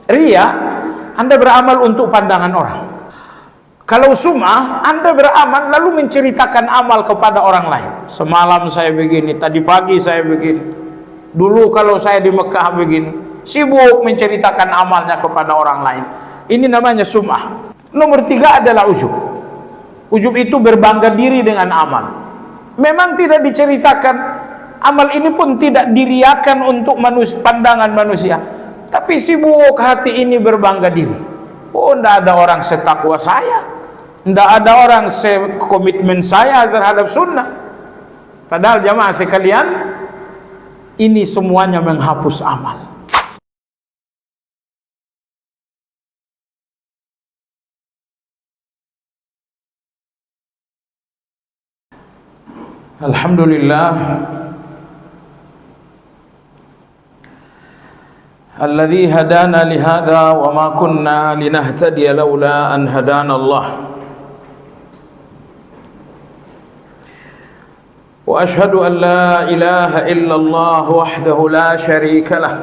Ria, Anda beramal untuk pandangan orang. Kalau sum'ah, Anda beramal lalu menceritakan amal kepada orang lain. Semalam saya begini, tadi pagi saya begini, dulu kalau saya di Mekah begini. Sibuk menceritakan amalnya kepada orang lain. Ini namanya sum'ah. Nomor 3 adalah ujub. Ujub itu berbangga diri dengan amal. Memang tidak diceritakan, amal ini pun tidak diriakan untuk pandangan manusia, tapi sibuk hati ini berbangga diri. Oh, tidak ada orang setakwa saya, tidak ada orang sekomitmen saya terhadap sunnah. Padahal jamaah sekalian, ini semuanya menghapus amal. Alhamdulillah alladzi hadana lihadza wa ma kunna linahtadiya laula an hadana Allah. Wa ashhadu an la ilaha illallah wahdahu la syarika lah.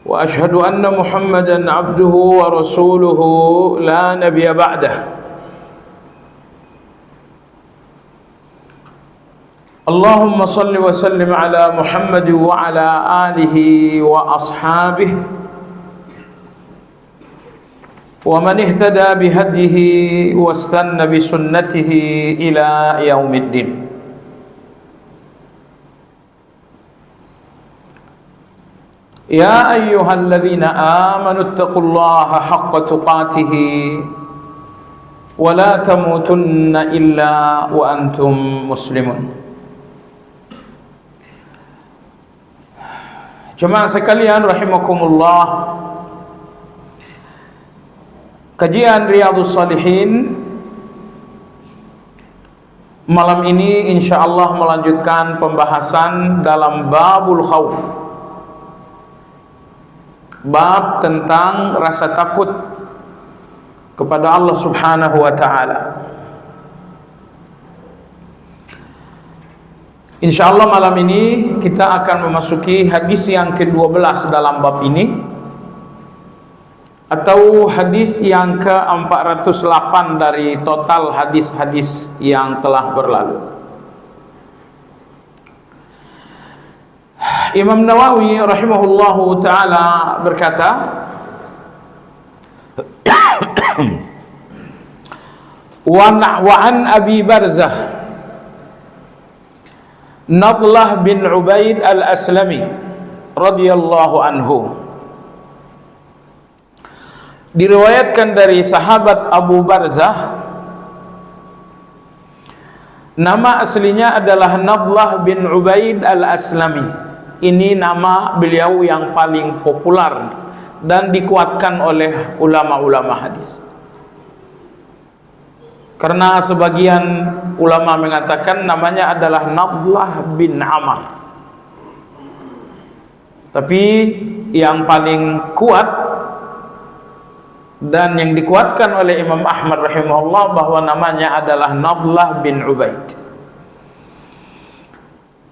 Wa ashhadu anna Muhammadan abduhu wa rasuluhu la nabiyya ba'dah. Allahumma salli wa sallim ala Muhammad wa ala alihi wa ashabihi wa man ihtada bihadihi wa istanna bi sunnatihi ila yaumiddin. Ya ayyuhalladzina amanu ittaqullaha haqqa tuqatih wa la tamutunna illa wa antum muslimun. Jemaah sekalian rahimakumullah, kajian Riyadhus Shalihin malam ini insyaallah melanjutkan pembahasan dalam babul khauf, bab tentang rasa takut kepada Allah Subhanahu wa ta'ala. Insyaallah malam ini kita akan memasuki hadis yang ke-12 dalam bab ini, atau hadis yang ke-408 dari total hadis-hadis yang telah berlalu. Imam Nawawi rahimahullahu ta'ala berkata, wa an Abi Barzah Nadlah bin Ubaid al-Aslami radhiyallahu anhu, diriwayatkan dari sahabat Abu Barzah, nama aslinya adalah Nadlah bin Ubaid al-Aslami. Ini nama beliau yang paling populer dan dikuatkan oleh ulama-ulama hadis. Karena sebagian ulama mengatakan namanya adalah Nadlah bin Amr. Tapi yang paling kuat dan yang dikuatkan oleh Imam Ahmad rahimahullah bahwa namanya adalah Nadlah bin Ubaid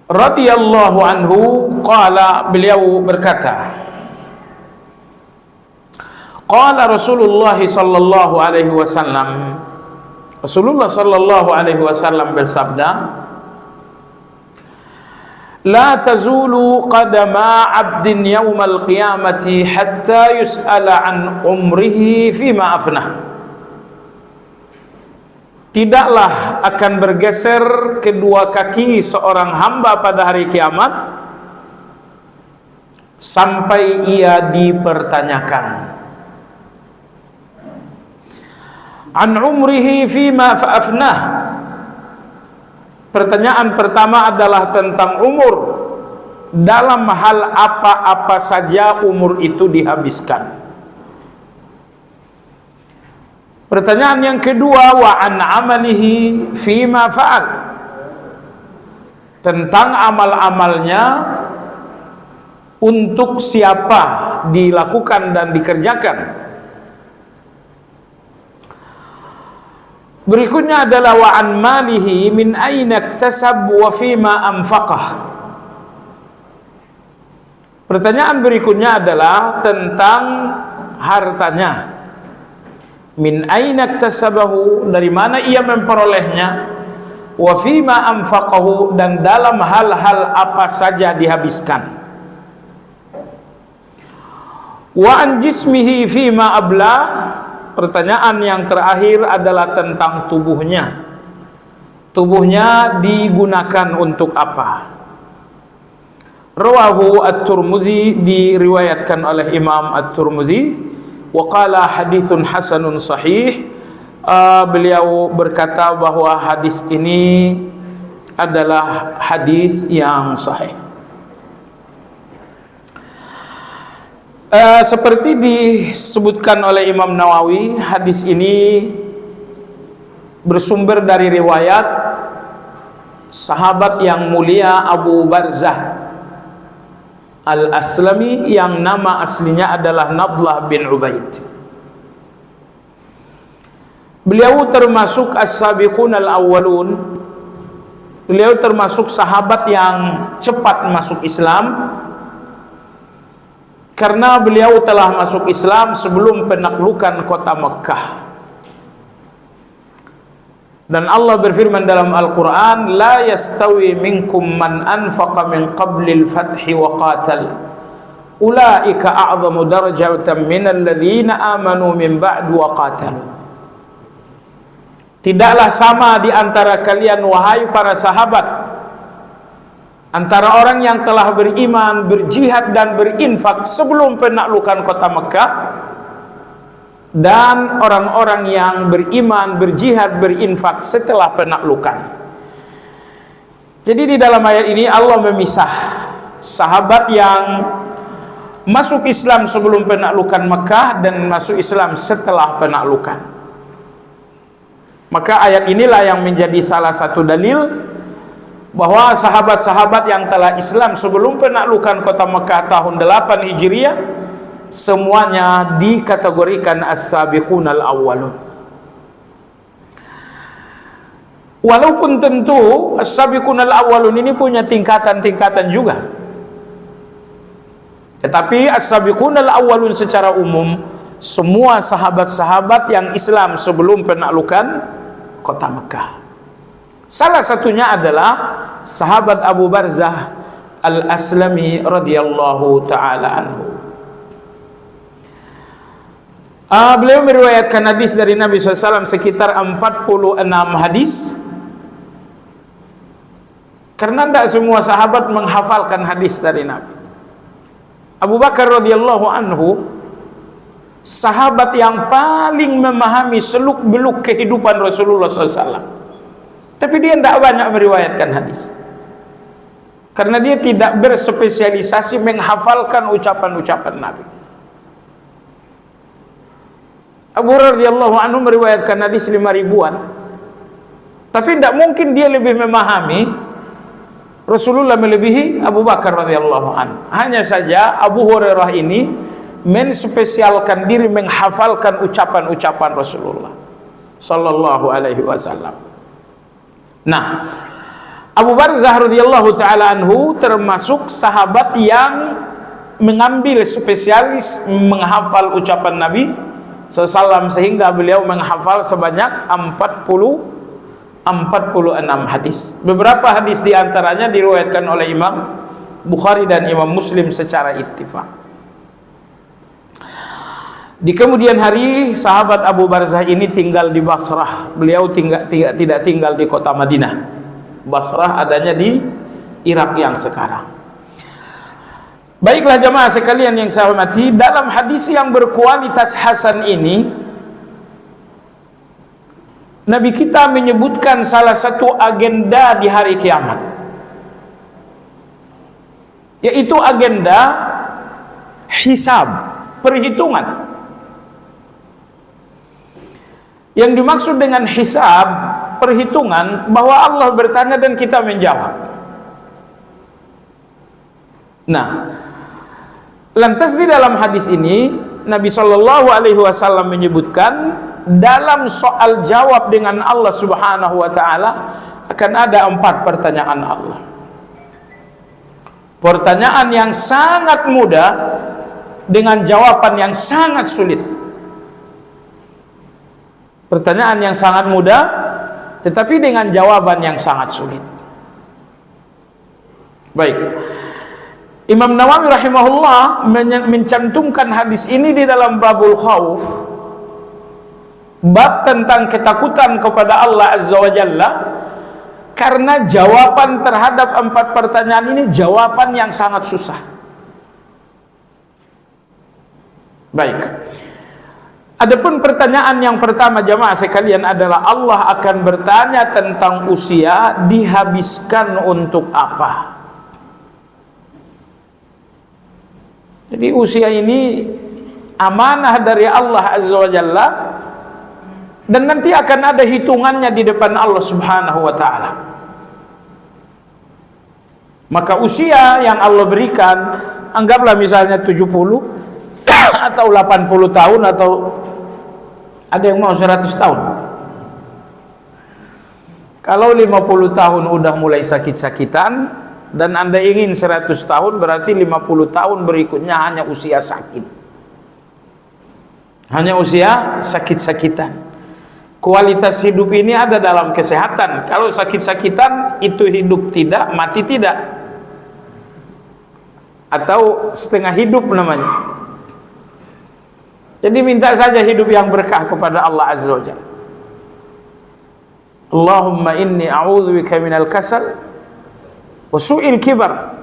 radhiyallahu anhu. Qala, beliau berkata, qala Rasulullah sallallahu alaihi wasallam, Rasulullah sallallahu alaihi wasallam bersabda, la tazulu qadama 'abdin yaumal qiyamati hatta yus'ala an umrihi fima afnah. Tidaklah akan bergeser kedua kaki seorang hamba pada hari kiamat sampai ia dipertanyakan an umrihi fima fa'afnah. Pertanyaan pertama adalah tentang umur, dalam hal apa-apa saja umur itu dihabiskan. Pertanyaan yang kedua, wa an amalihi fima fa'al, tentang amal-amalnya untuk siapa dilakukan dan dikerjakan. Berikutnya adalah wa an malihi min aina iktasab wa fima anfaqah, Pertanyaan berikutnya adalah tentang hartanya. Min aina iktasabahu, dari mana ia memperolehnya, wa fima anfaqahu, dan dalam hal-hal apa saja dihabiskan. Wa an jismihi fima abla, pertanyaan yang terakhir adalah tentang tubuhnya. Tubuhnya digunakan untuk apa? Rawahu At-Tirmidzi, diriwayatkan oleh Imam At-Tirmidzi, wa qala haditsun hasanun sahih. Beliau berkata bahwa hadis ini adalah hadis yang sahih. Seperti disebutkan oleh Imam Nawawi, hadis ini bersumber dari riwayat sahabat yang mulia Abu Barzah Al-Aslami, yang nama aslinya adalah Nadlah bin Ubaid. Beliau termasuk as-sabiqun al-awwalun. Beliau termasuk sahabat yang cepat masuk Islam, karena beliau telah masuk Islam sebelum penaklukan kota Mekkah. Dan Allah berfirman dalam Al-Quran, la yastawi minkum man anfaqa min qablil fathi wa qatal, ulaika a'zamu darajatan minal ladzina amanu min ba'du wa qatalu. Tidaklah sama di antara kalian, wahai para sahabat, antara orang yang telah beriman, berjihad dan berinfak sebelum penaklukan kota Mekkah, dan orang-orang yang beriman, berjihad, berinfak setelah penaklukan. Jadi di dalam ayat ini Allah memisah sahabat yang masuk Islam sebelum penaklukan Mekkah dan masuk Islam setelah penaklukan. Maka ayat inilah yang menjadi salah satu dalil bahwa sahabat-sahabat yang telah Islam sebelum penaklukan kota Mekkah tahun 8 Hijriah semuanya dikategorikan as-sabiqun al-awwalun. Walaupun tentu as-sabiqun al-awwalun ini punya tingkatan-tingkatan juga, tetapi as-sabiqun al-awwalun secara umum semua sahabat-sahabat yang Islam sebelum penaklukan kota Mekkah. Salah satunya adalah sahabat Abu Barzah Al-Aslami radhiyallahu taala anhu. Beliau meriwayatkan hadis dari Nabi SAW sekitar 46 hadis, karena tidak semua sahabat menghafalkan hadis dari Nabi. Abu Bakar radhiyallahu anhu, sahabat yang paling memahami seluk-beluk kehidupan Rasulullah SAW, tapi dia tidak banyak meriwayatkan hadis, karena dia tidak berspesialisasi menghafalkan ucapan-ucapan Nabi. Abu Hurairah radhiyallahu anhu meriwayatkan hadis 5.000-an, tapi tidak mungkin dia lebih memahami Rasulullah melebihi Abu Bakar radhiyallahu anhu. Hanya saja Abu Hurairah ini menspesialkan diri menghafalkan ucapan-ucapan Rasulullah sallallahu alaihi wasallam. Nah, Abu Barzah radhiyallahu taala anhu termasuk sahabat yang mengambil spesialis menghafal ucapan Nabi SAW, sehingga beliau menghafal sebanyak 46 hadis. Beberapa hadis diantaranya diriwayatkan oleh Imam Bukhari dan Imam Muslim secara ittifaq. Di kemudian hari, sahabat Abu Barzah ini tinggal di Basrah. Beliau tidak tinggal di kota Madinah. Basrah adanya di Irak yang sekarang. Baiklah jemaah sekalian yang saya hormati, dalam hadis yang berkualitas hasan ini, Nabi kita menyebutkan salah satu agenda di hari kiamat, yaitu agenda hisab, perhitungan. Yang dimaksud dengan hisab, perhitungan, bahwa Allah bertanya dan kita menjawab. Nah, lantas di dalam hadis ini Nabi Shallallahu Alaihi Wasallam menyebutkan dalam soal jawab dengan Allah Subhanahu Wa Taala akan ada 4 pertanyaan Allah. Pertanyaan yang sangat mudah dengan jawaban yang sangat sulit. Pertanyaan yang sangat mudah tetapi dengan jawaban yang sangat sulit. Baik. Imam Nawawi rahimahullah mencantumkan hadis ini di dalam babul khauf, bab tentang ketakutan kepada Allah Azza wa Jalla, karena jawaban terhadap 4 pertanyaan ini jawaban yang sangat susah. Baik. Adapun pertanyaan yang pertama jamaah sekalian adalah, Allah akan bertanya tentang usia dihabiskan untuk apa? Jadi usia ini amanah dari Allah Azza wa Jalla, dan nanti akan ada hitungannya di depan Allah Subhanahu wa Ta'ala. Maka usia yang Allah berikan, anggaplah misalnya 70 atau 80 tahun, atau ada yang mau 100 tahun. Kalau 50 tahun udah mulai sakit-sakitan, dan Anda ingin 100 tahun, berarti 50 tahun berikutnya hanya usia sakit, hanya usia sakit-sakitan. Kualitas hidup ini ada dalam kesehatan. Kalau sakit-sakitan itu hidup tidak, mati tidak, atau setengah hidup namanya. Jadi minta saja hidup yang berkah kepada Allah Azza wa Jalla. Allahumma inni a'udzubika minal kasal wa su'il kibar.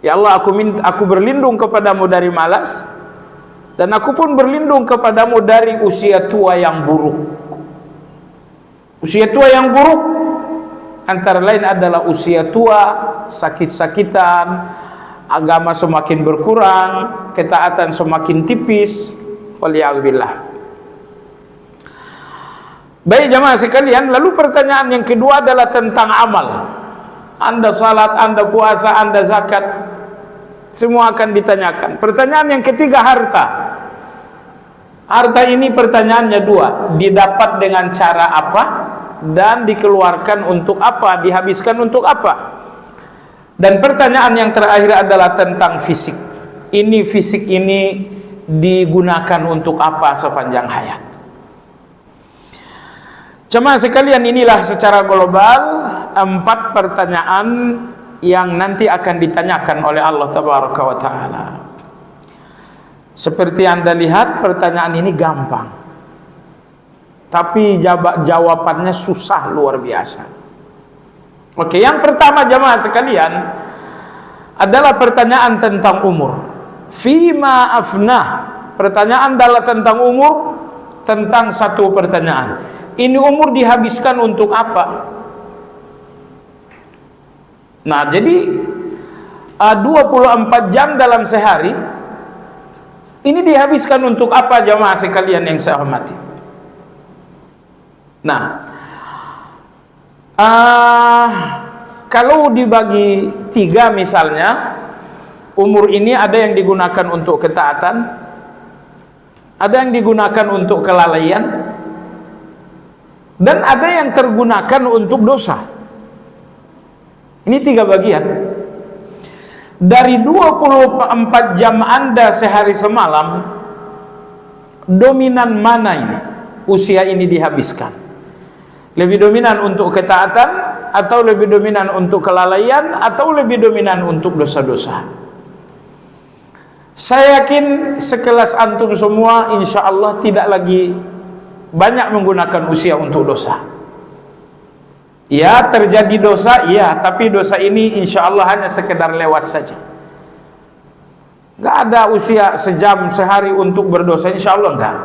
Ya Allah, aku berlindung kepadamu dari malas, dan aku pun berlindung kepadamu dari usia tua yang buruk. Usia tua yang buruk antara lain adalah usia tua, sakit-sakitan, agama semakin berkurang, ketaatan semakin tipis. Waliyahzubillah. Baik jamaah sekalian, lalu pertanyaan yang kedua adalah tentang amal. Anda salat, Anda puasa, Anda zakat, semua akan ditanyakan. Pertanyaan yang ketiga, harta. Harta ini pertanyaannya dua, didapat dengan cara apa dan dikeluarkan untuk apa, dihabiskan untuk apa. Dan pertanyaan yang terakhir adalah tentang fisik. Fisik ini digunakan untuk apa sepanjang hayat. Jemaah sekalian, inilah secara global 4 pertanyaan yang nanti akan ditanyakan oleh Allah Tabaraka wa Ta'ala. Seperti Anda lihat, pertanyaan ini gampang, tapi jawabannya susah luar biasa. Oke, yang pertama jemaah sekalian adalah pertanyaan tentang umur. Fima afnah. Pertanyaan adalah tentang umur, tentang satu pertanyaan. Ini umur dihabiskan untuk apa? Nah, jadi 24 jam dalam sehari ini dihabiskan untuk apa jamaah sekalian yang saya hormati? Nah, kalau dibagi 3 misalnya, umur ini ada yang digunakan untuk ketaatan, ada yang digunakan untuk kelalaian, dan ada yang tergunakan untuk dosa. Ini 3 bagian. Dari 24 jam Anda sehari semalam, dominan mana ini? Usia ini dihabiskan. Lebih dominan untuk ketaatan, atau lebih dominan untuk kelalaian, atau lebih dominan untuk dosa-dosa? Saya yakin sekelas antum semua insya Allah tidak lagi banyak menggunakan usia untuk dosa. Ya, terjadi dosa, ya, tapi dosa ini insya Allah hanya sekedar lewat saja. Gak ada usia sejam sehari untuk berdosa, insya Allah enggak.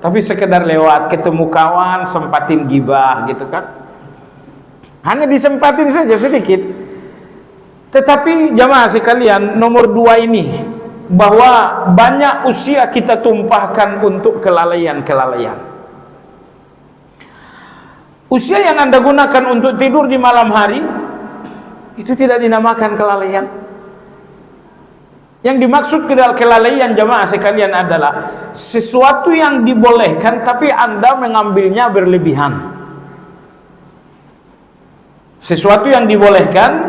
Tapi sekedar lewat, ketemu kawan, sempatin gibah gitu kan. Hanya disempatin saja sedikit. Tetapi jamaah sekalian, nomor 2 ini, bahwa banyak usia kita tumpahkan untuk kelalaian-kelalaian. Usia yang Anda gunakan untuk tidur di malam hari itu tidak dinamakan kelalaian. Yang dimaksud kelalaian jamaah sekalian adalah sesuatu yang dibolehkan tapi Anda mengambilnya berlebihan. Sesuatu yang dibolehkan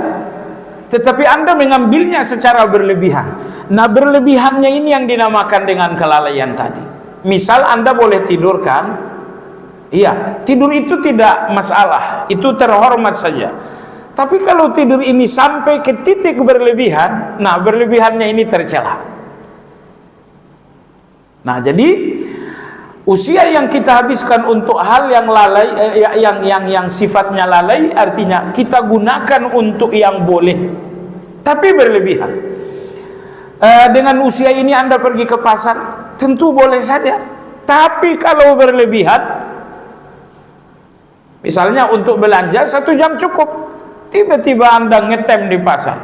tetapi Anda mengambilnya secara berlebihan. Nah, berlebihannya ini yang dinamakan dengan kelalaian tadi. Misal Anda boleh tidur kan? Iya, tidur itu tidak masalah, itu terhormat saja. Tapi kalau tidur ini sampai ke titik berlebihan, nah berlebihannya ini tercela. Nah, jadi usia yang kita habiskan untuk hal yang lalai, yang sifatnya lalai, artinya kita gunakan untuk yang boleh, tapi berlebihan. Dengan usia ini Anda pergi ke pasar, tentu boleh saja. Tapi kalau berlebihan, misalnya untuk belanja 1 jam cukup, tiba-tiba Anda ngetem di pasar,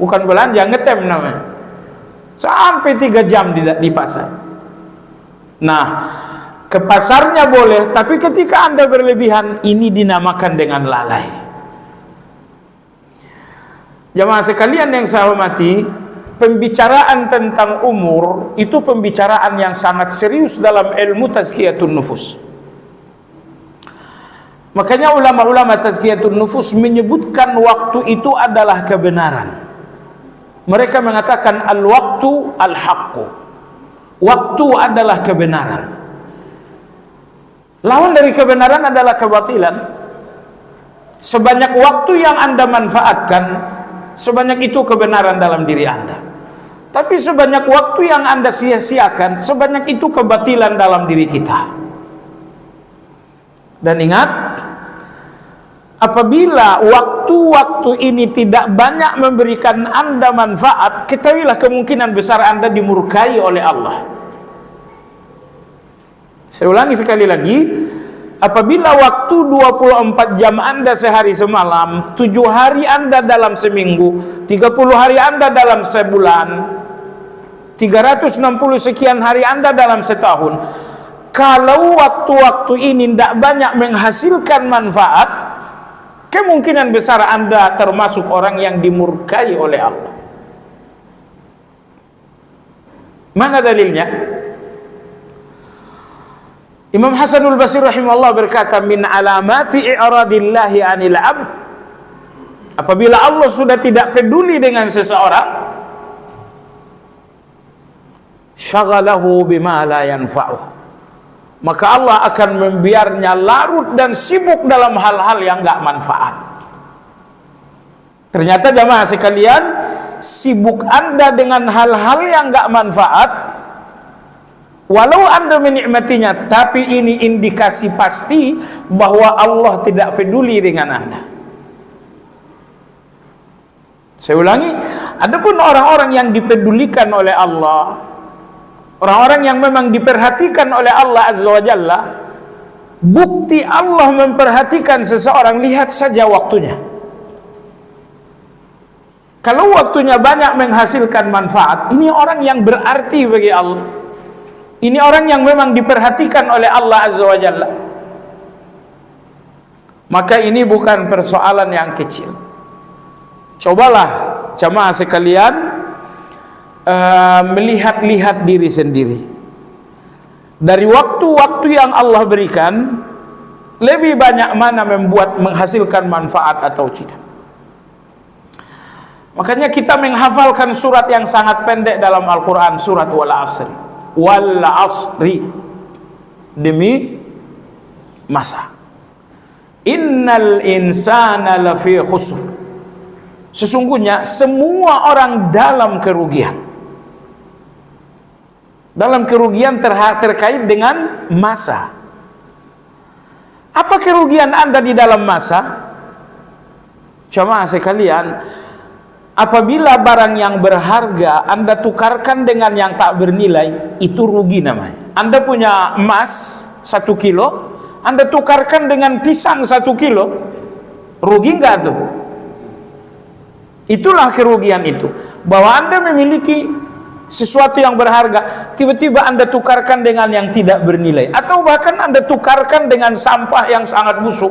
bukan belanja, ngetem namanya, sampai 3 jam di pasar. Nah, ke pasarnya boleh, tapi ketika Anda berlebihan, ini dinamakan dengan lalai. Jamaah sekalian yang saya hormati, pembicaraan tentang umur itu pembicaraan yang sangat serius dalam ilmu tazkiyatun nufus. Makanya ulama-ulama tazkiyatun nufus menyebutkan waktu itu adalah kebenaran. Mereka mengatakan al-waktu al-haqqu. Waktu adalah kebenaran. Lawan dari kebenaran adalah kebatilan. Sebanyak waktu yang Anda manfaatkan, sebanyak itu kebenaran dalam diri Anda. Tapi sebanyak waktu yang Anda sia-siakan, sebanyak itu kebatilan dalam diri kita. Dan ingat, apabila waktu-waktu ini tidak banyak memberikan Anda manfaat, ketahuilah kemungkinan besar Anda dimurkai oleh Allah. Saya ulangi sekali lagi, apabila waktu 24 jam Anda sehari semalam, 7 hari Anda dalam seminggu, 30 hari Anda dalam sebulan, 360 sekian hari Anda dalam setahun, kalau waktu-waktu ini tidak banyak menghasilkan manfaat, kemungkinan besar Anda termasuk orang yang dimurkai oleh Allah. Mana dalilnya? Imam Hasanul Basri rahimahullah berkata, min alamati i'radillahi 'anil 'abd, apabila Allah sudah tidak peduli dengan seseorang, syaghalahu bima la yanfa'uh, maka Allah akan membiarnya larut dan sibuk dalam hal-hal yang enggak manfaat. Ternyata jamaah sekalian, sibuk Anda dengan hal-hal yang enggak manfaat, walau Anda menikmatinya, tapi ini indikasi pasti bahwa Allah tidak peduli dengan Anda. Saya ulangi, adapun orang-orang yang dipedulikan oleh Allah, orang-orang yang memang diperhatikan oleh Allah Azza wa Jalla, bukti Allah memperhatikan seseorang, lihat saja waktunya. Kalau waktunya banyak menghasilkan manfaat, ini orang yang berarti bagi Allah. Ini orang yang memang diperhatikan oleh Allah Azza wa Jalla. Maka ini bukan persoalan yang kecil. Cobalah jamaah sekalian melihat-lihat diri sendiri. Dari waktu-waktu yang Allah berikan, lebih banyak mana menghasilkan manfaat atau tidak. Makanya kita menghafalkan surat yang sangat pendek dalam Al-Quran, surat Wal Asri. Wal Asri, demi masa. Innal insana lafi khusr, sesungguhnya semua orang dalam kerugian. Dalam kerugian terkait dengan masa. Apa kerugian Anda di dalam masa? Jamaah sekalian, apabila barang yang berharga Anda tukarkan dengan yang tak bernilai, itu rugi namanya. Anda punya emas 1 kilo, Anda tukarkan dengan pisang 1 kilo, rugi enggak tuh? Itulah kerugian itu, bahwa Anda memiliki sesuatu yang berharga, tiba-tiba Anda tukarkan dengan yang tidak bernilai, atau bahkan Anda tukarkan dengan sampah yang sangat busuk.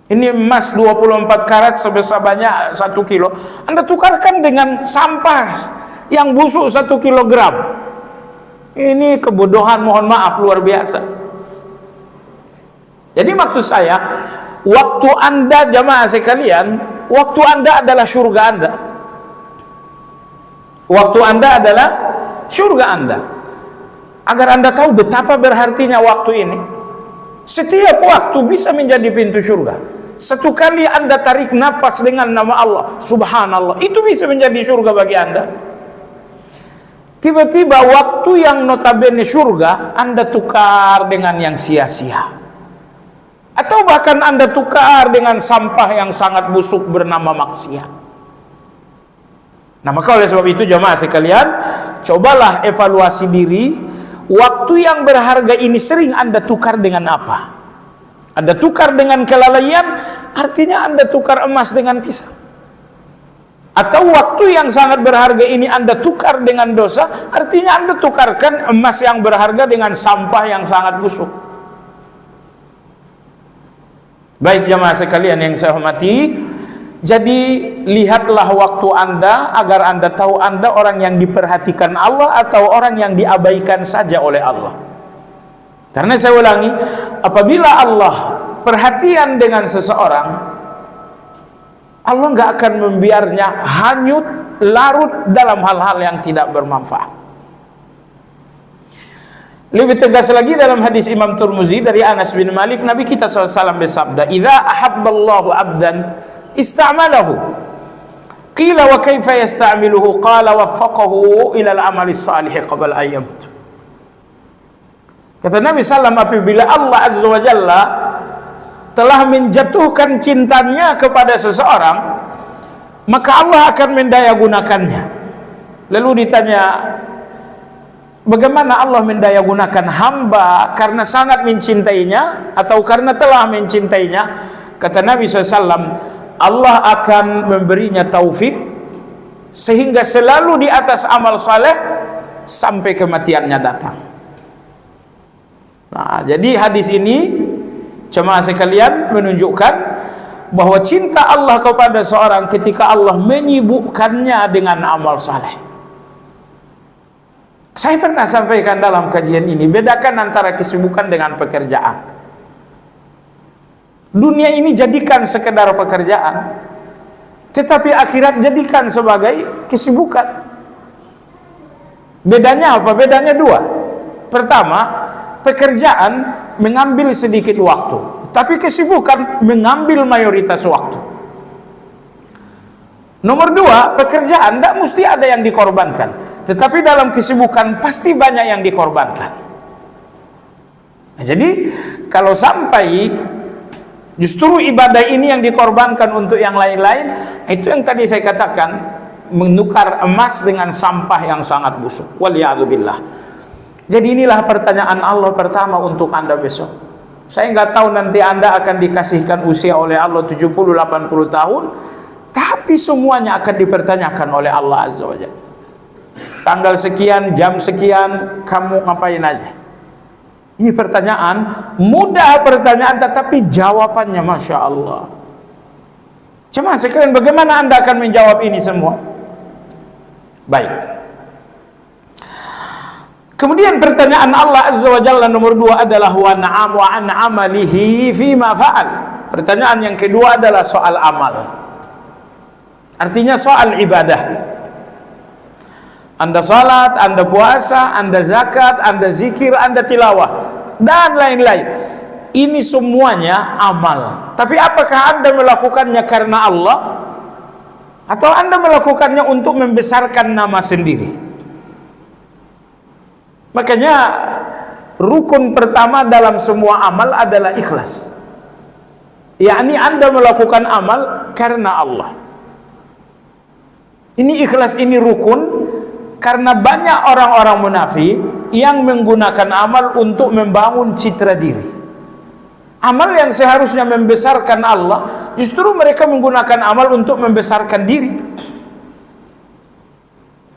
Ini emas 24 karat sebesar banyak 1 kilo, Anda tukarkan dengan sampah yang busuk 1 kilogram. Ini kebodohan, mohon maaf, luar biasa. Jadi maksud saya, waktu Anda jamaah sekalian, waktu Anda adalah surga Anda. Waktu Anda adalah surga Anda. Agar Anda tahu betapa berartinya waktu ini. Setiap waktu bisa menjadi pintu surga. Satu kali Anda tarik napas dengan nama Allah, subhanallah, itu bisa menjadi surga bagi Anda. Tiba-tiba waktu yang notabene surga Anda tukar dengan yang sia-sia, atau bahkan Anda tukar dengan sampah yang sangat busuk bernama maksiat. Nah, maka oleh sebab itu jemaah sekalian, cobalah evaluasi diri. Waktu yang berharga ini sering Anda tukar dengan apa? Anda tukar dengan kelalaian, artinya Anda tukar emas dengan pisau. Atau waktu yang sangat berharga ini Anda tukar dengan dosa, artinya Anda tukarkan emas yang berharga dengan sampah yang sangat busuk. Baik jemaah sekalian yang saya hormati, jadi lihatlah waktu Anda agar Anda tahu Anda orang yang diperhatikan Allah atau orang yang diabaikan saja oleh Allah. Karena saya ulangi, apabila Allah perhatian dengan seseorang, Allah nggak akan membiarnya hanyut larut dalam hal-hal yang tidak bermanfaat. Lebih tegas lagi dalam hadis Imam Tirmizi dari Anas bin Malik, Nabi kita SAW bersabda, "Idza ahabballahu 'abdan ista'malahu." Qila wa kaifa yasta'miluhu? Qala waffaqahu ila al-amali salih qabla an yamut. Kata Nabi SAW, apabila Allah Azza wa Jalla telah menjatuhkan cintanya kepada seseorang, maka Allah akan mendayagunakannya. Lalu ditanya, bagaimana Allah mendayagunakan hamba karena sangat mencintainya atau karena telah mencintainya? Kata Nabi SAW, Allah akan memberinya taufik sehingga selalu di atas amal saleh sampai kematiannya datang. Nah, jadi hadis ini jemaah sekalian menunjukkan bahwa cinta Allah kepada seorang ketika Allah menyibukkannya dengan amal saleh. Saya pernah sampaikan dalam kajian ini, bedakan antara kesibukan dengan pekerjaan. Dunia ini jadikan sekedar pekerjaan, tetapi akhirat jadikan sebagai kesibukan. Bedanya apa? Bedanya dua. Pertama, pekerjaan mengambil sedikit waktu, tapi kesibukan mengambil mayoritas waktu. Nomor dua, pekerjaan tidak mesti ada yang dikorbankan, tetapi dalam kesibukan pasti banyak yang dikorbankan. Nah, jadi kalau sampai justru ibadah ini yang dikorbankan untuk yang lain-lain, itu yang tadi saya katakan, menukar emas dengan sampah yang sangat busuk. Waliyadzubillah. Jadi inilah pertanyaan Allah pertama untuk Anda besok. Saya nggak tahu nanti Anda akan dikasihkan usia oleh Allah 70-80 tahun, tapi semuanya akan dipertanyakan oleh Allah Azza wa Jalla. Tanggal sekian, jam sekian, kamu ngapain aja? Ini pertanyaan, mudah pertanyaan, tetapi jawabannya Masya Allah. Cuma sekalian, bagaimana Anda akan menjawab ini semua? Baik. Kemudian pertanyaan Allah Azza wa Jalla nomor dua adalah wa an amalihi fima fa'al. Pertanyaan yang kedua adalah soal amal. Artinya soal ibadah. Anda salat, Anda puasa, Anda zakat, Anda zikir, Anda tilawah, dan lain-lain. Ini semuanya amal. Tapi apakah Anda melakukannya karena Allah, atau Anda melakukannya untuk membesarkan nama sendiri? Makanya rukun pertama dalam semua amal adalah ikhlas. Yakni Anda melakukan amal karena Allah. Ini ikhlas, ini rukun. Karena banyak orang-orang munafik yang menggunakan amal untuk membangun citra diri. Amal yang seharusnya membesarkan Allah, justru mereka menggunakan amal untuk membesarkan diri.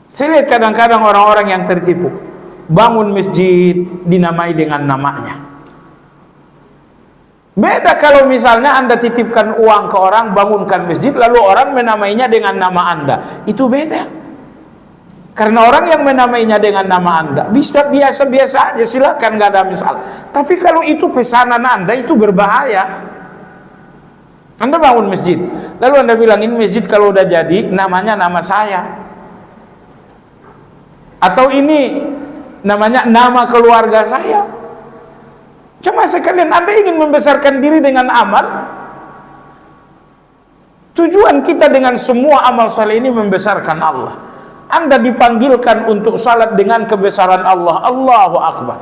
Saya lihat kadang-kadang orang-orang yang tertipu, bangun masjid dinamai dengan namanya. Beda kalau misalnya Anda titipkan uang ke orang, bangunkan masjid, lalu orang menamainya dengan nama Anda. Itu beda. Karena orang yang menamainya dengan nama Anda bisa biasa-biasa aja, silakan, nggak ada masalah. Tapi kalau itu pesanan Anda, itu berbahaya. Anda bangun masjid, lalu Anda bilang ini masjid kalau udah jadi namanya nama saya, atau ini namanya nama keluarga saya. Cuma sekalian Anda ingin membesarkan diri dengan amal. Tujuan kita dengan semua amal saleh ini membesarkan Allah. Anda dipanggilkan untuk salat dengan kebesaran Allah, Allahu Akbar.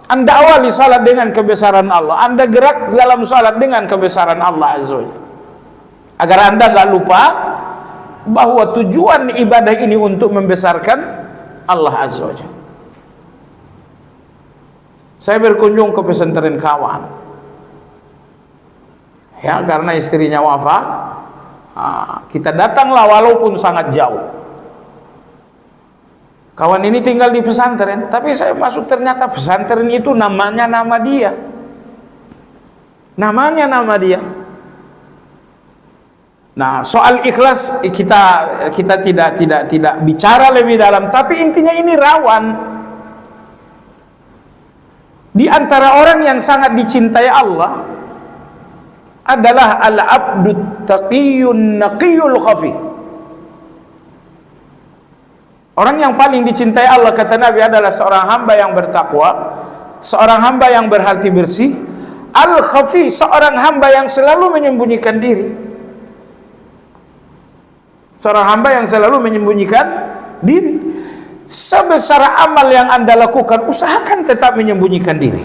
Anda awali salat dengan kebesaran Allah, Anda gerak dalam salat dengan kebesaran Allah Azza wa Jalla. Agar Anda gak lupa bahwa tujuan ibadah ini untuk membesarkan Allah Azza wa Jalla. Saya berkunjung ke pesantren kawan, ya, karena istrinya wafat. Kita datanglah walaupun sangat jauh. Kawan ini tinggal di pesantren, tapi saya masuk ternyata pesantren itu namanya nama dia. Namanya nama dia. Nah, soal ikhlas kita tidak bicara lebih dalam, tapi intinya ini rawan. Di antara orang yang sangat dicintai Allah adalah al-abdut taqiyun naqiyul khafi. Orang yang paling dicintai Allah, kata Nabi, adalah seorang hamba yang bertakwa, seorang hamba yang berhati bersih, al-khafi, seorang hamba yang selalu menyembunyikan diri. Seorang hamba yang selalu menyembunyikan diri. Sebesar amal yang Anda lakukan, usahakan tetap menyembunyikan diri.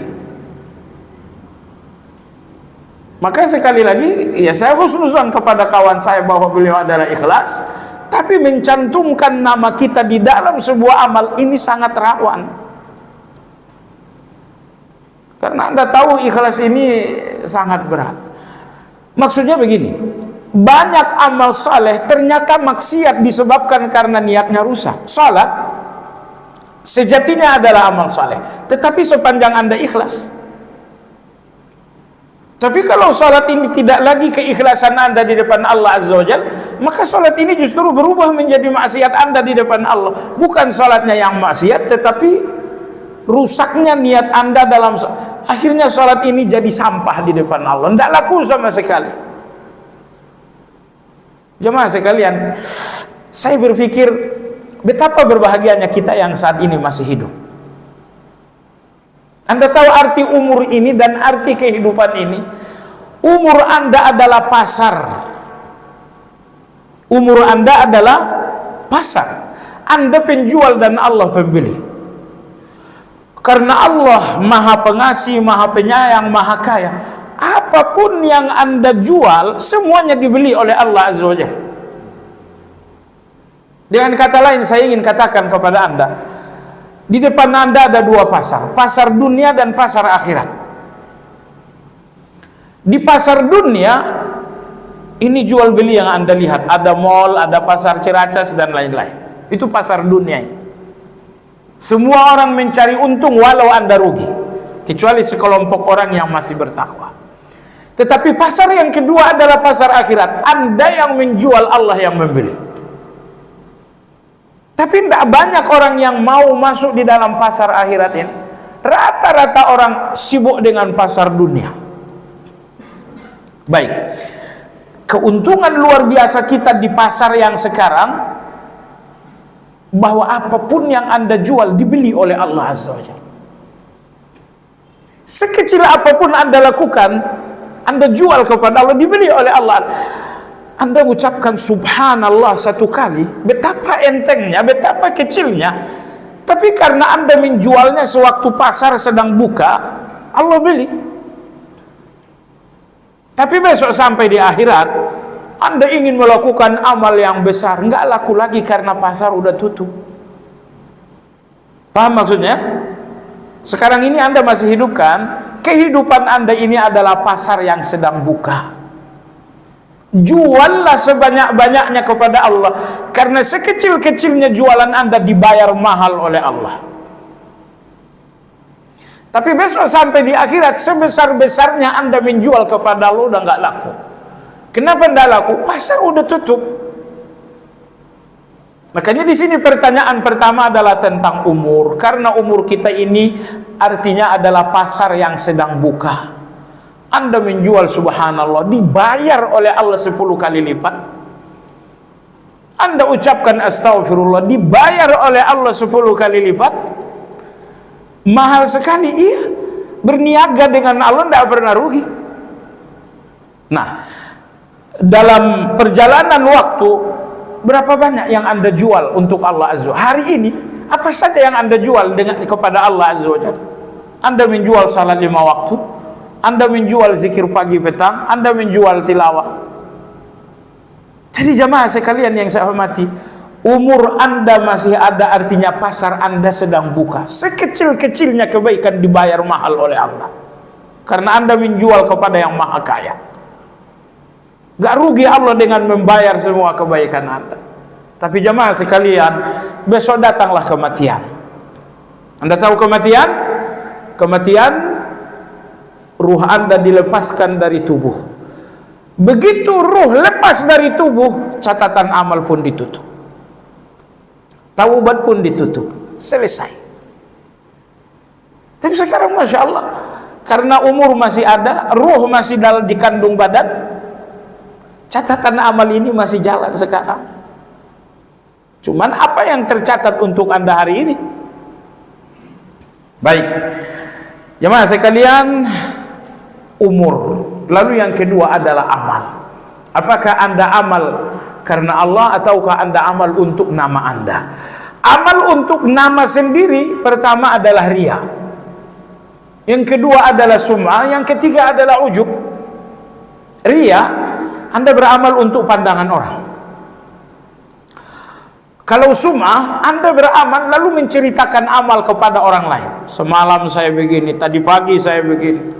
Maka sekali lagi, ya, saya husnuzan kepada kawan saya bahwa beliau adalah ikhlas, tapi mencantumkan nama kita di dalam sebuah amal ini sangat rawan. Karena Anda tahu ikhlas ini sangat berat. Maksudnya begini, banyak amal saleh ternyata maksiat disebabkan karena niatnya rusak. Salat sejatinya adalah amal saleh, tetapi sepanjang Anda ikhlas. Tapi kalau salat ini tidak lagi keikhlasan Anda di depan Allah Azza wa Jalla, maka salat ini justru berubah menjadi maksiat Anda di depan Allah. Bukan salatnya yang maksiat, tetapi rusaknya niat Anda dalam akhirnya salat ini jadi sampah di depan Allah, tidak laku sama sekali. Jemaah sekalian, saya berpikir betapa berbahagianya kita yang saat ini masih hidup. Anda tahu arti umur ini dan arti kehidupan ini. Umur Anda adalah pasar. Umur Anda adalah pasar. Anda penjual dan Allah pembeli. Karena Allah Maha Pengasih, Maha Penyayang, Maha Kaya, apapun yang Anda jual semuanya dibeli oleh Allah Azza wa Jalla. Dengan kata lain, saya ingin katakan kepada Anda, di depan Anda ada dua pasar, pasar dunia dan pasar akhirat. Di pasar dunia, ini jual beli yang Anda lihat, ada mall, ada pasar Ciracas dan lain-lain. Itu pasar dunia. Semua orang mencari untung walau Anda rugi, kecuali sekelompok orang yang masih bertakwa. Tetapi pasar yang kedua adalah pasar akhirat. Anda yang menjual, Allah yang membeli. Tapi tidak banyak orang yang mau masuk di dalam pasar akhirat ini. Rata-rata orang sibuk dengan pasar dunia. Baik, keuntungan luar biasa kita di pasar yang sekarang, bahwa apapun yang Anda jual dibeli oleh Allah Azza wa Jalla. Sekecil apapun Anda lakukan, Anda jual kepada Allah, dibeli oleh Allah. Anda ucapkan subhanallah satu kali, betapa entengnya, betapa kecilnya, tapi karena Anda menjualnya sewaktu pasar sedang buka, Allah beli. Tapi besok sampai di akhirat, Anda ingin melakukan amal yang besar, nggak laku lagi karena pasar udah tutup. Paham maksudnya? Sekarang ini Anda masih hidup kan? Kehidupan Anda ini adalah pasar yang sedang buka. Juallah sebanyak-banyaknya kepada Allah, karena sekecil-kecilnya jualan Anda dibayar mahal oleh Allah. Tapi besok sampai di akhirat, sebesar-besarnya Anda menjual kepada Allah udah nggak laku. Kenapa nggak laku? Pasar udah tutup. Makanya di sini pertanyaan pertama adalah tentang umur, karena umur kita ini artinya adalah pasar yang sedang buka. Anda menjual subhanallah, dibayar oleh Allah 10 kali lipat. Anda ucapkan astagfirullah, dibayar oleh Allah 10 kali lipat. Mahal sekali, iya. Berniaga dengan Allah tidak pernah rugi. Nah, dalam perjalanan waktu, berapa banyak yang Anda jual untuk Allah Azza wa Jalla? Hari ini, apa saja yang Anda jual kepada Allah Azza wa Jalla? Anda menjual salat 5 waktu, Anda menjual zikir pagi petang, Anda menjual tilawah. Jadi jamaah sekalian yang saya hormati, umur Anda masih ada, artinya pasar Anda sedang buka. Sekecil-kecilnya kebaikan dibayar mahal oleh Allah, karena Anda menjual kepada yang maha kaya. Gak rugi Allah dengan membayar semua kebaikan Anda. Tapi jamaah sekalian, besok datanglah kematian. Anda tahu kematian? Kematian, ruh Anda dilepaskan dari tubuh. Begitu ruh lepas dari tubuh, catatan amal pun ditutup, taubat pun ditutup, selesai. Tapi sekarang Masya Allah, karena umur masih ada, ruh masih dalam dikandung badan, catatan amal ini masih jalan sekarang. Cuman apa yang tercatat untuk Anda hari ini? Baik, jemaah sekalian, umur. Lalu yang kedua adalah amal. Apakah Anda amal karena Allah, ataukah Anda amal untuk nama Anda? Amal untuk nama sendiri, pertama adalah riya, yang kedua adalah sum'ah, yang ketiga adalah ujub. Riya, Anda beramal untuk pandangan orang. Kalau sum'ah, Anda beramal lalu menceritakan amal kepada orang lain. Semalam saya begini, tadi pagi saya begini,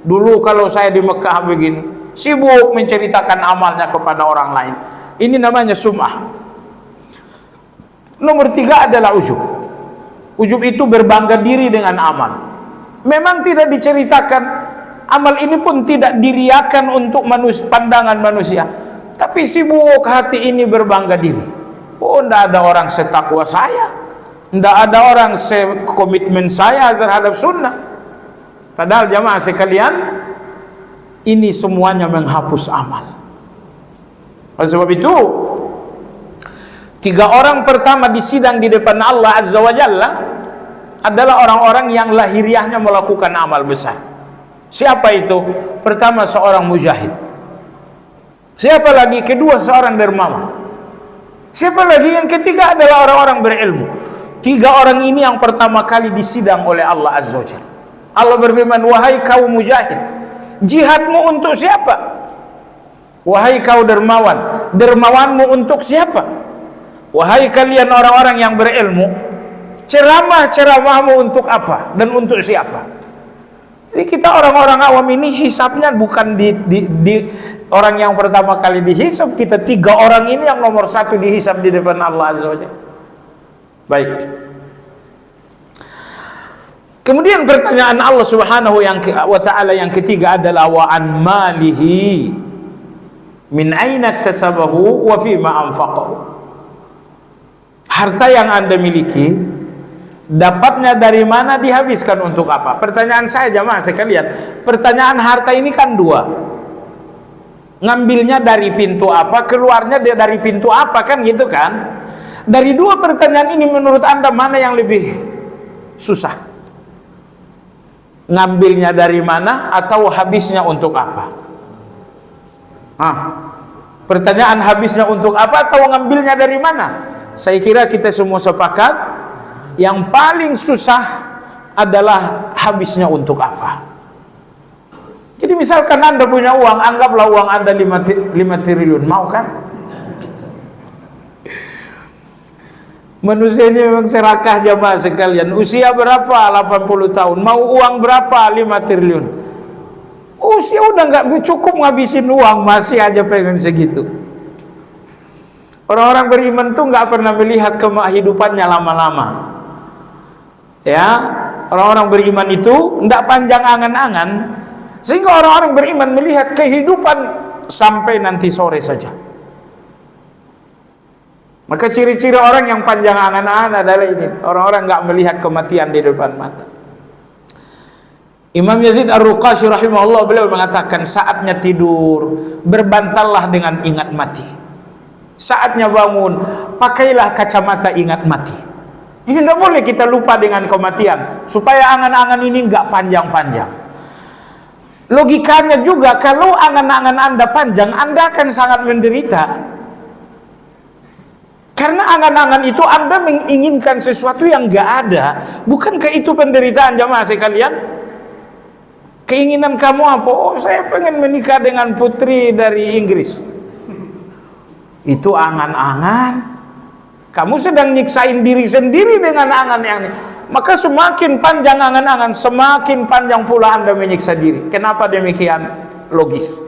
dulu kalau saya di Mekah begini. Sibuk menceritakan amalnya kepada orang lain. Ini namanya sum'ah. Nomor 3 adalah ujub. Ujub itu berbangga diri dengan amal. Memang tidak diceritakan, amal ini pun tidak diriakan untuk pandangan manusia, tapi sibuk hati ini berbangga diri. Oh, tidak ada orang setakwa saya, tidak ada orang sekomitmen saya terhadap sunnah. Padahal jamaah sekalian, ini semuanya menghapus amal. Oleh sebab itu, 3 orang pertama di sidang di depan Allah Azza wa Jalla adalah orang-orang yang lahiriahnya melakukan amal besar. Siapa itu? Pertama, seorang mujahid. Siapa lagi? Kedua, seorang dermawan. Siapa lagi? Yang ketiga adalah orang-orang berilmu. 3 orang ini yang pertama kali disidang oleh Allah Azza wa Jalla. Allah berfirman, wahai kaum mujahid, jihadmu untuk siapa? Wahai kau dermawan, dermawanmu untuk siapa? Wahai kalian orang-orang yang berilmu, ceramah-ceramahmu untuk apa dan untuk siapa? Jadi kita orang-orang awam ini hisabnya bukan di orang yang pertama kali dihisab. Kita 3 orang ini yang nomor 1 dihisab di depan Allah Azza wa Jalla. Baik. Kemudian pertanyaan Allah Subhanahu wa ta'ala yang ketiga adalah wa an malihi min aina iktasabahu wa fima anfaqahu. Harta yang Anda miliki, dapatnya dari mana, dihabiskan untuk apa? Pertanyaan saya jamaah sekalian, pertanyaan harta ini kan 2. Ngambilnya dari pintu apa, keluarnya dari pintu apa, kan gitu kan? Dari 2 pertanyaan ini menurut Anda mana yang lebih susah? Ngambilnya dari mana atau habisnya untuk apa? Pertanyaan habisnya untuk apa atau ngambilnya dari mana? Saya kira kita semua sepakat yang paling susah adalah habisnya untuk apa. Jadi misalkan Anda punya uang, anggaplah uang Anda 5 triliun, mau kan? Manusia ini memang serakah jamaah sekalian. Usia berapa? 80 tahun. Mau uang berapa? 5 triliun. Usia udah nggak cukup ngabisin uang, masih aja pengen segitu. Orang-orang beriman tuh nggak pernah melihat kehidupannya lama-lama. Ya, orang-orang beriman itu nggak panjang angan-angan, sehingga orang-orang beriman melihat kehidupan sampai nanti sore saja. Maka ciri-ciri orang yang panjang angan-angan adalah ini, orang-orang nggak melihat kematian di depan mata. Imam Yazid Ar-Ruqashi rahimahullah, beliau mengatakan saatnya tidur berbantallah dengan ingat mati, saatnya bangun pakailah kacamata ingat mati. Ini tidak boleh kita lupa dengan kematian, supaya angan-angan ini enggak panjang-panjang. Logikanya juga, kalau angan-angan Anda panjang, Anda akan sangat menderita. Karena angan-angan itu Anda menginginkan sesuatu yang enggak ada. Bukankah itu penderitaan jamaah sekalian? Keinginan kamu apa? Oh, saya pengen menikah dengan putri dari Inggris. Itu angan-angan. Kamu sedang nyiksain diri sendiri dengan angan yang ini. Maka semakin panjang angan-angan, semakin panjang pula Anda menyiksa diri. Kenapa demikian? Logis.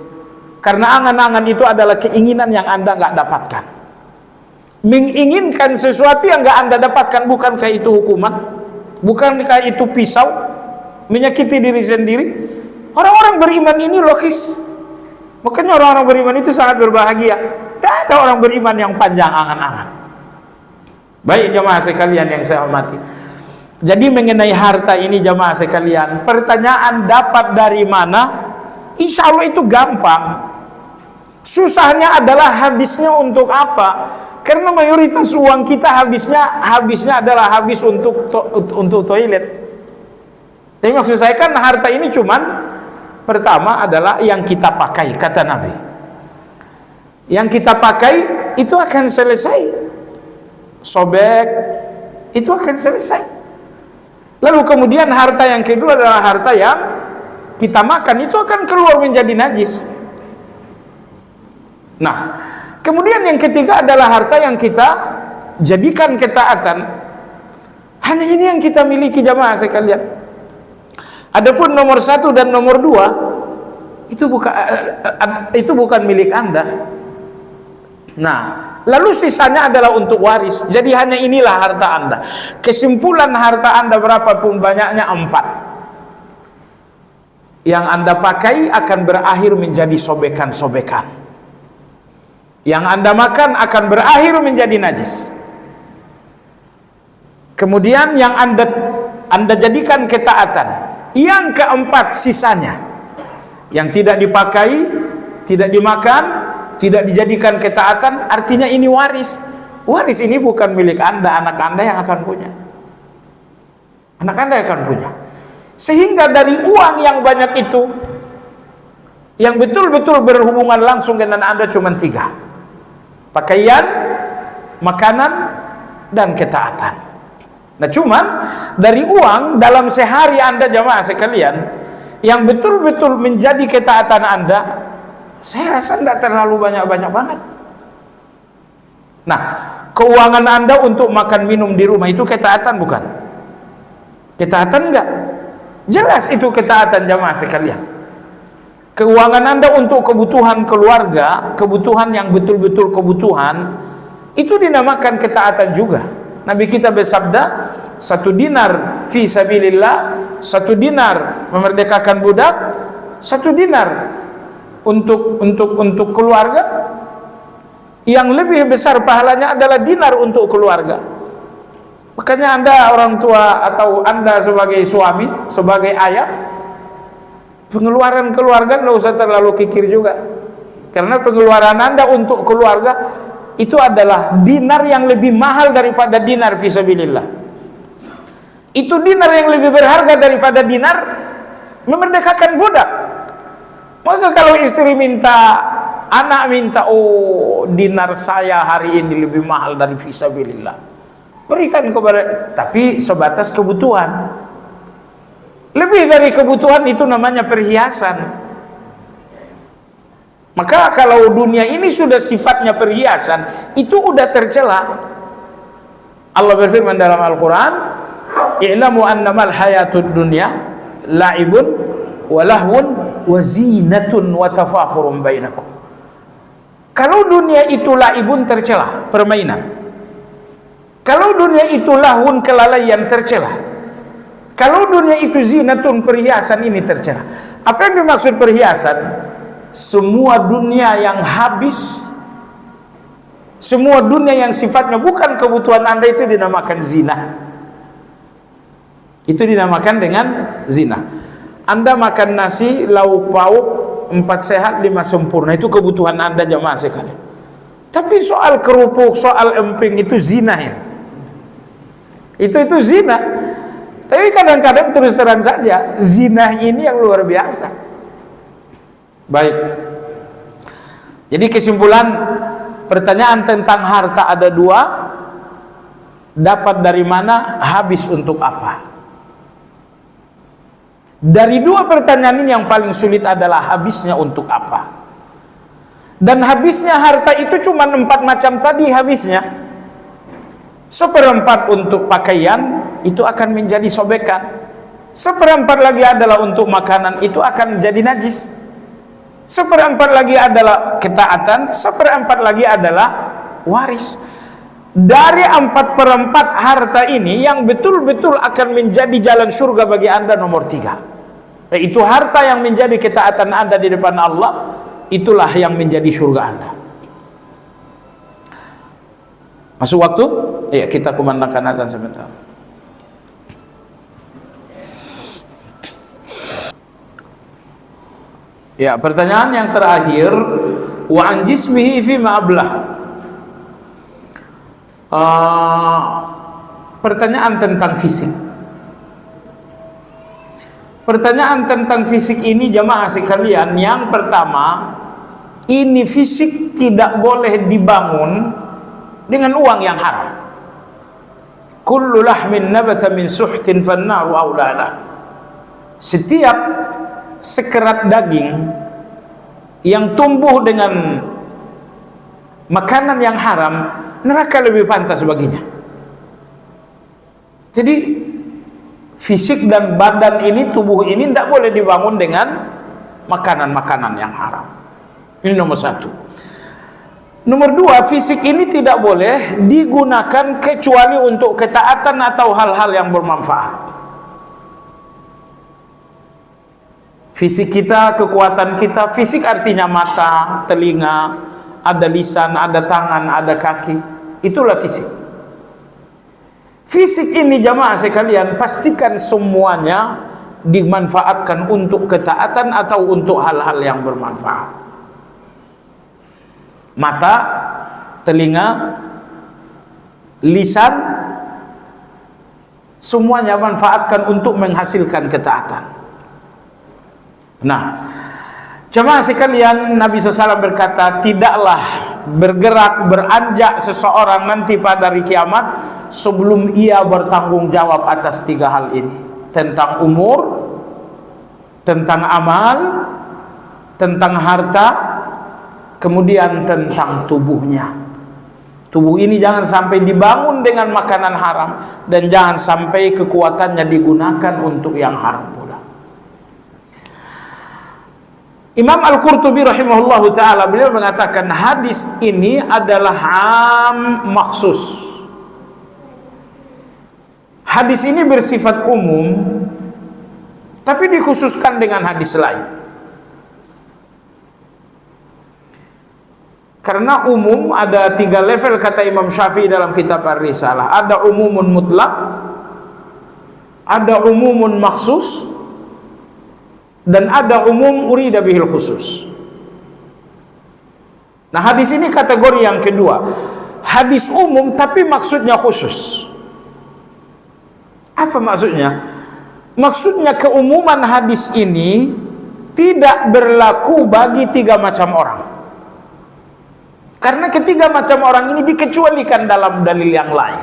Karena angan-angan itu adalah keinginan yang Anda nggak dapatkan. Menginginkan sesuatu yang nggak Anda dapatkan, bukankah itu hukuman? Bukankah itu pisau? Menyakiti diri sendiri. Orang-orang beriman ini logis. Makanya orang-orang beriman itu sangat berbahagia. Tidak ada orang beriman yang panjang angan-angan. Baik jamaah sekalian yang saya hormati. Jadi mengenai harta ini jamaah sekalian, pertanyaan dapat dari mana? Insya Allah itu gampang. Susahnya adalah habisnya untuk apa? Karena mayoritas uang kita habisnya adalah habis untuk toilet. Jadi maksud saya kan harta ini cuman pertama adalah yang kita pakai, kata Nabi. Yang kita pakai itu akan selesai. Sobek itu akan selesai. Lalu kemudian harta yang kedua adalah harta yang kita makan, itu akan keluar menjadi najis. Nah, kemudian yang ketiga adalah harta yang kita jadikan ketaatan. Hanya ini yang kita miliki jamaah sekalian. Adapun nomor 1 dan nomor 2 itu bukan milik Anda. Nah, lalu sisanya adalah untuk waris. Jadi hanya inilah harta Anda. Kesimpulan harta Anda berapapun banyaknya 4. Yang Anda pakai akan berakhir menjadi sobekan-sobekan. Yang Anda makan akan berakhir menjadi najis. Kemudian yang Anda jadikan ketaatan. Yang keempat sisanya, yang tidak dipakai, tidak dimakan, tidak dijadikan ketaatan, artinya ini waris. Waris ini bukan milik Anda, anak Anda yang akan punya. Anak Anda yang akan punya. Sehingga dari uang yang banyak itu, yang betul-betul berhubungan langsung dengan Anda cuma 3. Pakaian, makanan, dan ketaatan. Nah cuman dari uang dalam sehari Anda jamaah sekalian, yang betul-betul menjadi ketaatan Anda, saya rasa tidak terlalu banyak-banyak banget. Nah, keuangan Anda untuk makan minum di rumah itu ketaatan bukan? Ketaatan enggak? Jelas itu ketaatan jamaah sekalian. Keuangan Anda untuk kebutuhan keluarga, kebutuhan yang betul-betul kebutuhan, itu dinamakan ketaatan juga. Nabi kita bersabda, 1 dinar fi sabilillah, 1 dinar memerdekakan budak, 1 dinar untuk keluarga. Yang lebih besar pahalanya adalah dinar untuk keluarga. Makanya Anda orang tua atau Anda sebagai suami, sebagai ayah, pengeluaran keluarga tidak usah terlalu kikir juga. Karena pengeluaran Anda untuk keluarga itu adalah dinar yang lebih mahal daripada dinar fisabilillah. Itu dinar yang lebih berharga daripada dinar memerdekakan budak. Maka kalau istri minta, anak minta, oh dinar saya hari ini lebih mahal dari fisabilillah, berikan kepada, tapi sebatas kebutuhan. Lebih dari kebutuhan itu namanya perhiasan. Maka kalau dunia ini sudah sifatnya perhiasan, itu udah tercela. Allah berfirman dalam Al-Quran, "I'lamu annamal hayatud dunya la'ibun wa lahwun wa zinatun wa tafakhurun bainakum." Kalau dunia itu la'ibun tercela, permainan. Kalau dunia itu lahwun, kelalaian, tercela. Kalau dunia itu zinatun, perhiasan, ini tercela. Apa yang dimaksud perhiasan? Semua dunia yang habis, semua dunia yang sifatnya bukan kebutuhan Anda, itu dinamakan zina. Itu dinamakan dengan zina. Anda makan nasi, lauk pauk, 4 sehat, 5 sempurna, itu kebutuhan Anda jamaah sekalian. Tapi soal kerupuk, soal emping itu zina ya. Itu zina. Tapi kadang-kadang terus terang saja, zina ini yang luar biasa. Baik. Jadi kesimpulan pertanyaan tentang harta ada 2. Dapat dari mana, habis untuk apa? Dari 2 pertanyaan ini yang paling sulit adalah habisnya untuk apa. Dan habisnya harta itu cuma 4 macam tadi habisnya. 1/4 untuk pakaian, itu akan menjadi sobekan. 1/4 lagi adalah untuk makanan, itu akan jadi najis. 1/4 lagi adalah ketaatan, 1/4 lagi adalah waris. Dari 4/4 harta ini yang betul-betul akan menjadi jalan surga bagi Anda nomor 3, yaitu harta yang menjadi ketaatan Anda di depan Allah. Itulah yang menjadi surga Anda. Masuk waktu? Iya, kita kumandangkan azan sebentar. Ya, pertanyaan yang terakhir, wa an jismihi fi ma'ablah. Pertanyaan tentang fisik. Pertanyaan tentang fisik ini jamaah sekalian, yang pertama, ini fisik tidak boleh dibangun dengan uang yang haram. Kullu lahmin nabata min suhtin fannaru auladah. Setiap sekerat daging yang tumbuh dengan makanan yang haram, neraka lebih pantas baginya. Jadi fisik dan badan ini, tubuh ini tidak boleh dibangun dengan makanan-makanan yang haram. Ini nomor 1. Nomor 2, fisik ini tidak boleh digunakan kecuali untuk ketaatan atau hal-hal yang bermanfaat. Fisik kita, kekuatan kita, fisik artinya mata, telinga, ada lisan, ada tangan, ada kaki, itulah fisik. Fisik ini jamaah sekalian, pastikan semuanya dimanfaatkan untuk ketaatan atau untuk hal-hal yang bermanfaat. Mata, telinga, lisan, semuanya manfaatkan untuk menghasilkan ketaatan. Nah, jemaah sekalian, Nabi SAW berkata, tidaklah bergerak, beranjak seseorang nanti pada hari kiamat sebelum ia bertanggung jawab atas 3 hal ini. Tentang umur, tentang amal, tentang harta, kemudian tentang tubuhnya. Tubuh ini jangan sampai dibangun dengan makanan haram, dan jangan sampai kekuatannya digunakan untuk yang haram pula. Imam Al-Qurtubi rahimahullahu ta'ala, beliau mengatakan hadis ini adalah am maksus. Hadis ini bersifat umum, tapi dikhususkan dengan hadis lain. Karena umum ada 3 level kata Imam Syafi'i dalam kitab Ar-Risalah. Ada umumun mutlak, ada umumun maksus, dan ada umum urida bihil khusus. Nah, hadis ini kategori yang kedua. Hadis umum tapi maksudnya khusus. Apa maksudnya? Maksudnya keumuman hadis ini tidak berlaku bagi 3 macam orang. Karena ketiga macam orang ini dikecualikan dalam dalil yang lain.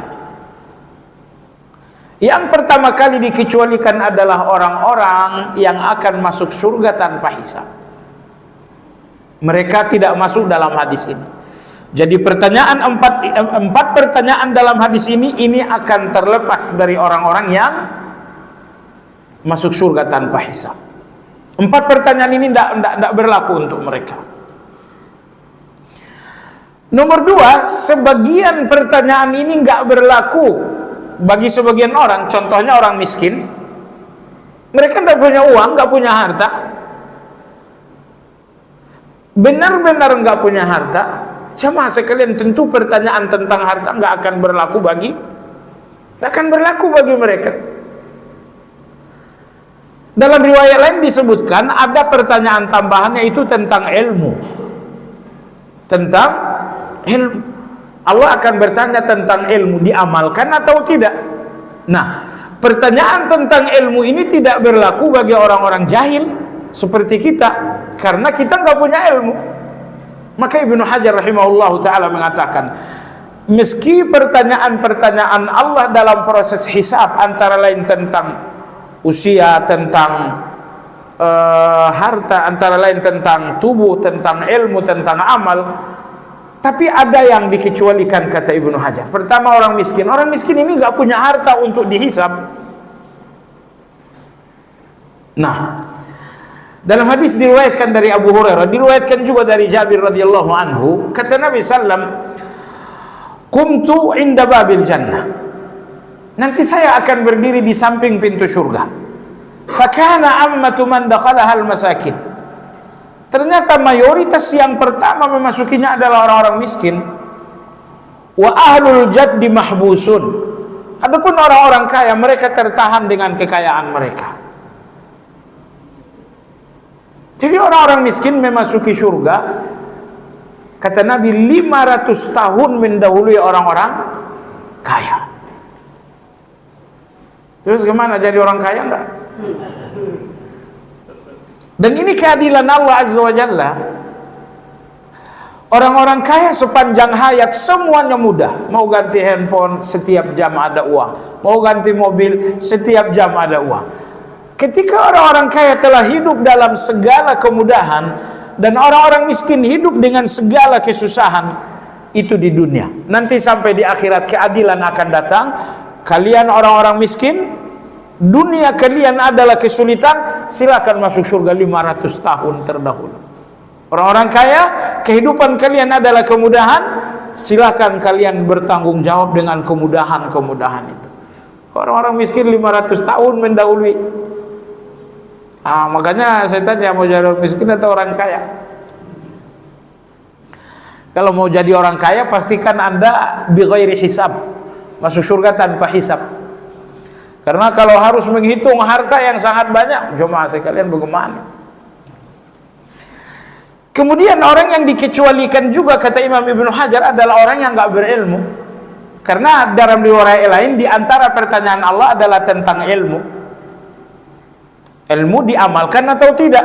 Yang pertama kali dikecualikan adalah orang-orang yang akan masuk surga tanpa hisab. Mereka tidak masuk dalam hadis ini. Jadi pertanyaan empat pertanyaan dalam hadis ini akan terlepas dari orang-orang yang masuk surga tanpa hisab. 4 pertanyaan ini tidak berlaku untuk mereka. Nomor 2, sebagian pertanyaan ini nggak berlaku bagi sebagian orang. Contohnya orang miskin, mereka nggak punya uang, nggak punya harta, benar-benar nggak punya harta. Jamaah sekalian, tentu pertanyaan tentang harta nggak akan berlaku bagi mereka. Dalam riwayat lain disebutkan ada pertanyaan tambahannya itu tentang ilmu. Tentang ilmu. Allah akan bertanya tentang ilmu, diamalkan atau tidak. Nah, pertanyaan tentang ilmu ini tidak berlaku bagi orang-orang jahil seperti kita, karena kita nggak punya ilmu. Maka Ibnu Hajar rahimahullah ta'ala mengatakan, meski pertanyaan-pertanyaan Allah dalam proses hisab antara lain tentang usia, tentang harta, antara lain tentang tubuh, tentang ilmu, tentang amal, tapi ada yang dikecualikan, kata Ibnu Hajar. Pertama, orang miskin. Orang miskin ini nggak punya harta untuk dihisab. Nah, dalam hadis diriwayatkan dari Abu Hurairah, diriwayatkan juga dari Jabir radhiyallahu anhu, kata Nabi sallam, "Qumtu inda babil jannah." Nanti saya akan berdiri di samping pintu surga. Fakana ammatu man dakhalaha al-masakin. Ternyata mayoritas yang pertama memasukinya adalah orang-orang miskin. Wa ahlul jaddi mahbusun. Adapun orang-orang kaya, mereka tertahan dengan kekayaan mereka. Jadi orang-orang miskin memasuki surga, kata Nabi, 500 tahun mendahului orang-orang kaya. Terus gimana, jadi orang kaya enggak? Dan ini keadilan Allah Azza wa Jalla. Orang-orang kaya sepanjang hayat semuanya mudah. Mau ganti handphone setiap jam ada uang, mau ganti mobil setiap jam ada uang. Ketika orang-orang kaya telah hidup dalam segala kemudahan dan orang-orang miskin hidup dengan segala kesusahan, itu di dunia. Nanti sampai di akhirat keadilan akan datang. Kalian orang-orang miskin, dunia kalian adalah kesulitan, silakan masuk surga 500 tahun terdahulu. Orang-orang kaya, kehidupan kalian adalah kemudahan, silakan kalian bertanggung jawab dengan kemudahan-kemudahan itu. Orang-orang miskin 500 tahun mendahului. Makanya saya tanya, mau jadi orang miskin atau orang kaya? Kalau mau jadi orang kaya, pastikan Anda bi ghairi hisab, masuk surga tanpa hisab. Karena kalau harus menghitung harta yang sangat banyak, jemaah sekalian, bagaimana? Kemudian orang yang dikecualikan juga, kata Imam Ibnu Hajar, adalah orang yang nggak berilmu. Karena dalam riwayat lain, di antara pertanyaan Allah adalah tentang ilmu. Ilmu diamalkan atau tidak?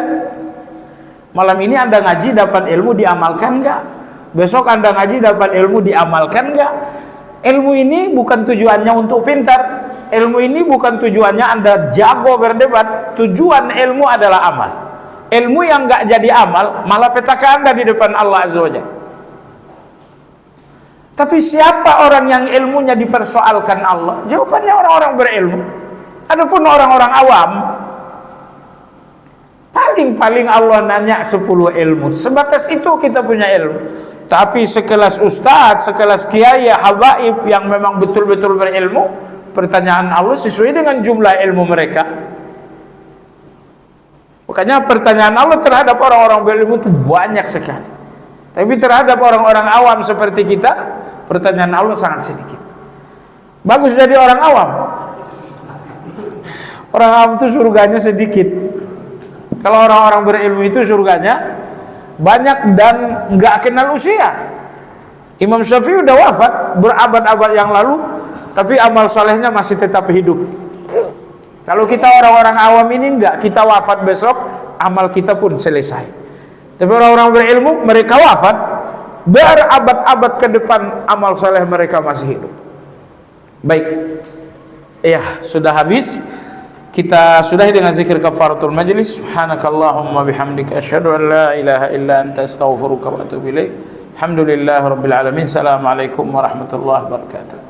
Malam ini Anda ngaji dapat ilmu, diamalkan nggak? Besok Anda ngaji dapat ilmu, diamalkan nggak? Ilmu ini bukan tujuannya untuk pintar. Ilmu ini bukan tujuannya Anda jago berdebat. Tujuan ilmu adalah amal. Ilmu yang nggak jadi amal, malah petaka Anda di depan Allah Azza wa Jalla. Tapi siapa orang yang ilmunya dipersoalkan Allah? Jawabannya orang-orang berilmu. Adapun orang-orang awam, paling-paling Allah nanya 10 ilmu. Sebatas itu kita punya ilmu. Tapi sekelas ustadz, sekelas kiai, habaib yang memang betul-betul berilmu, pertanyaan Allah sesuai dengan jumlah ilmu mereka. Makanya pertanyaan Allah terhadap orang-orang berilmu itu banyak sekali. Tapi terhadap orang-orang awam seperti kita, pertanyaan Allah sangat sedikit. Bagus jadi orang awam. Orang awam itu surganya sedikit. Kalau orang-orang berilmu itu surganya banyak dan nggak kenal usia. Imam Syafi'i udah wafat berabad-abad yang lalu, tapi amal solehnya masih tetap hidup. Kalau kita orang-orang awam ini enggak, kita wafat besok, amal kita pun selesai. Tapi orang-orang berilmu, mereka wafat, berabad-abad ke depan amal soleh mereka masih hidup. Baik, ya sudah habis. Kita sudahi dengan zikir kafaratul majlis. Subhanakallahumma bihamdika asyhadu an la ilaha illa anta astaghfiruka wa atubu ilaik. Alhamdulillahirabbil alamin. Assalamualaikum warahmatullahi wabarakatuh.